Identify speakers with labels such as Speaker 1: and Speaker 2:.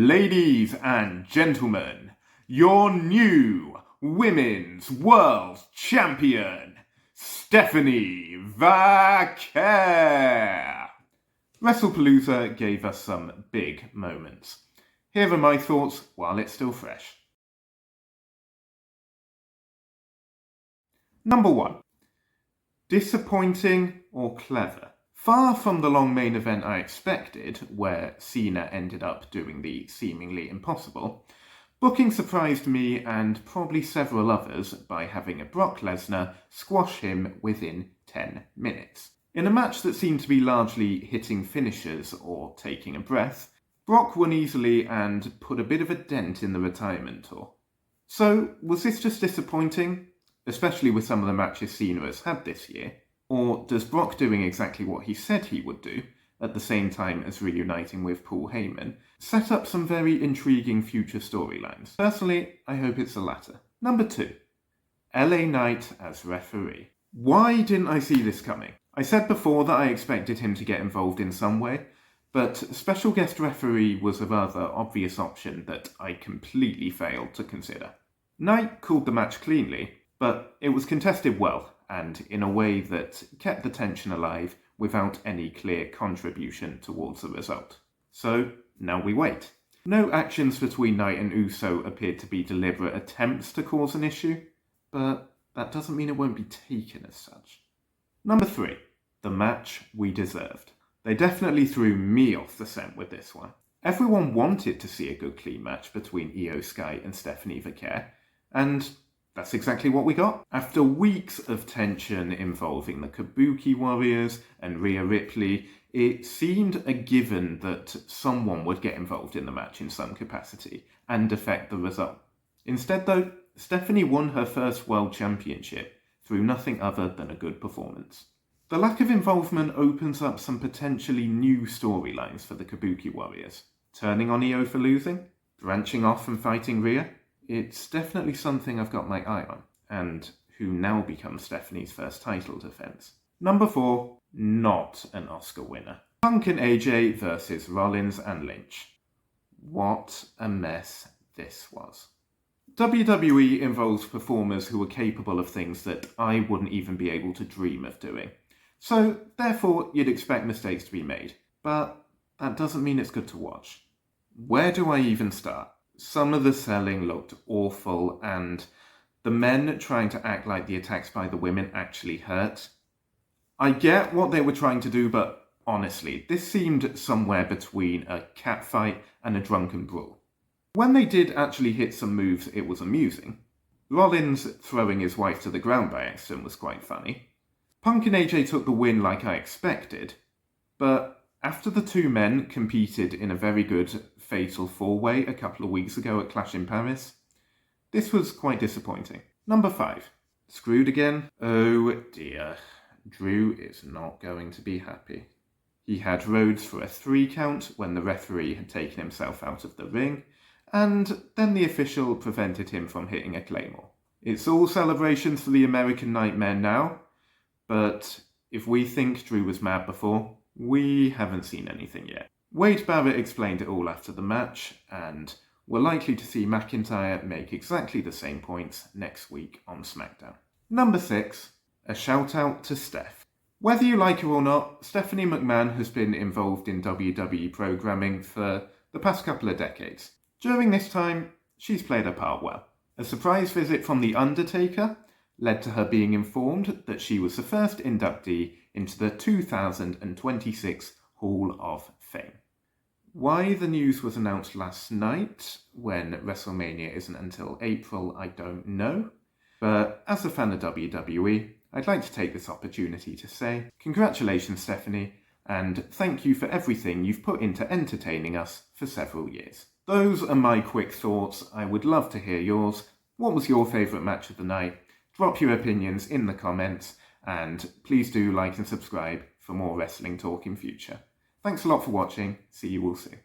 Speaker 1: Ladies and gentlemen, your new Women's World Champion, Stephanie Vaquer. Wrestlepalooza gave us some big moments. Here are my thoughts while it's still fresh. Number 1. Disappointing or clever? Far from the long main event I expected, where Cena ended up doing the seemingly impossible, booking surprised me and probably several others by having a Brock Lesnar squash him within 10 minutes. In a match that seemed to be largely hitting finishers or taking a breath, Brock won easily and put a bit of a dent in the retirement tour. So, was this just disappointing? Especially with some of the matches Cena has had this year? Or does Brock doing exactly what he said he would do, at the same time as reuniting with Paul Heyman, set up some very intriguing future storylines? Personally, I hope it's the latter. Number 2. LA Knight as referee. Why didn't I see this coming? I said before that I expected him to get involved in some way, but special guest referee was a rather obvious option that I completely failed to consider. Knight called the match cleanly, but it was contested well, and in a way that kept the tension alive without any clear contribution towards the result. So, now we wait. No actions between Knight and Uso appeared to be deliberate attempts to cause an issue, but that doesn't mean it won't be taken as such. Number 3. The match we deserved. They definitely threw me off the scent with this one. Everyone wanted to see a good clean match between Iyo Sky and Stephanie Vaquer, and that's exactly what we got. After weeks of tension involving the Kabuki Warriors and Rhea Ripley, it seemed a given that someone would get involved in the match in some capacity and affect the result. Instead though, Stephanie won her first World Championship through nothing other than a good performance. The lack of involvement opens up some potentially new storylines for the Kabuki Warriors. Turning on Iyo for losing? Branching off and fighting Rhea? It's definitely something I've got my eye on, and who now becomes Stephanie's first title defense. Number 4, not an Oscar winner. Punk and AJ versus Rollins and Lynch. What a mess this was. WWE involves performers who are capable of things that I wouldn't even be able to dream of doing. So, therefore, you'd expect mistakes to be made. But that doesn't mean it's good to watch. Where do I even start? Some of the selling looked awful, and the men trying to act like the attacks by the women actually hurt. I get what they were trying to do, but honestly, this seemed somewhere between a catfight and a drunken brawl. When they did actually hit some moves, it was amusing. Rollins throwing his wife to the ground by accident was quite funny. Punk and AJ took the win like I expected, but after the two men competed in a very good Fatal 4-Way a couple of weeks ago at Clash in Paris, this was quite disappointing. Number 5. Screwed again? Oh dear. Drew is not going to be happy. He had Rhodes for a 3 count when the referee had taken himself out of the ring, and then the official prevented him from hitting a Claymore. It's all celebrations for the American Nightmare now, but if we think Drew was mad before, we haven't seen anything yet. Wade Barrett explained it all after the match, and we're likely to see McIntyre make exactly the same points next week on SmackDown. Number 6. A shout out to Steph. Whether you like her or not, Stephanie McMahon has been involved in WWE programming for the past couple of decades. During this time, she's played her part well. A surprise visit from The Undertaker led to her being informed that she was the first inductee into the 2026 Hall of Fame. Why the news was announced last night, when WrestleMania isn't until April, I don't know. But as a fan of WWE, I'd like to take this opportunity to say, congratulations Stephanie, and thank you for everything you've put into entertaining us for several years. Those are my quick thoughts. I would love to hear yours. What was your favourite match of the night? Drop your opinions in the comments, and please do like and subscribe for more wrestling talk in future. Thanks a lot for watching. See you all soon.